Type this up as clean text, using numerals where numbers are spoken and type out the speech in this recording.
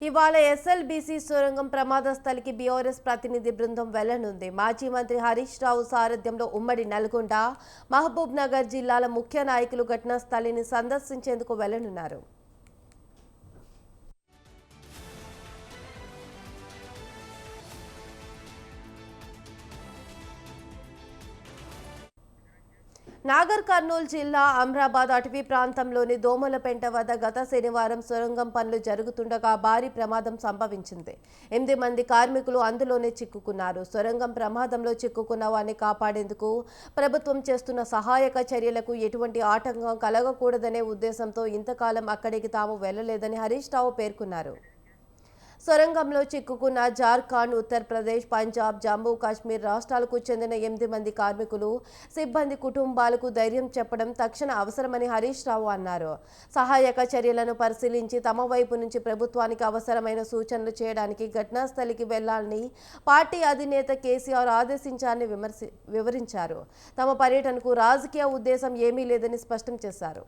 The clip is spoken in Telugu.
ఇవాళ ఎస్ఎల్బీసీ సొరంగం ప్రమాద స్థలికి బీఆర్ఎస్ ప్రతినిధి బృందం వెళ్లనుంది. మాజీ మంత్రి హరీష్ రావు సారథ్యంలో ఉమ్మడి నల్గొండ, మహబూబ్ నగర్ జిల్లాల ముఖ్య నాయకులు ఘటనా స్థలిని సందర్శించేందుకు వెళ్లనున్నారు. నాగర్ కర్నూలు జిల్లా అమ్రాబాద్ అటవీ ప్రాంతంలోని దోమలపెంట వద్ద గత శనివారం సొరంగం పనులు జరుగుతుండగా భారీ ప్రమాదం సంభవించింది. 8 మంది కార్మికులు అందులోనే చిక్కుకున్నారు. సొరంగం ప్రమాదంలో చిక్కుకున్న వారిని కాపాడేందుకు ప్రభుత్వం చేస్తున్న సహాయక చర్యలకు ఎటువంటి ఆటంకం కలగకూడదనే ఉద్దేశంతో ఇంతకాలం అక్కడికి తాము వెళ్లలేదని హరీష్ రావు పేర్కొన్నారు. సొరంగంలో చిక్కుకున్న జార్ఖండ్, ఉత్తరప్రదేశ్, పంజాబ్, జమ్మూ కాశ్మీర్ రాష్ట్రాలకు చెందిన 8 మంది కార్మికులు, సిబ్బంది కుటుంబాలకు ధైర్యం చెప్పడం తక్షణ అవసరమని హరీష్ రావు అన్నారు. సహాయక చర్యలను పరిశీలించి తమ వైపు నుంచి ప్రభుత్వానికి అవసరమైన సూచనలు చేయడానికి ఘటనాస్థలికి వెళ్లాలని పార్టీ అధినేత కేసీఆర్ ఆదేశించారని వివరించారు. తమ పర్యటనకు రాజకీయ ఉద్దేశం ఏమీ లేదని స్పష్టం చేశారు.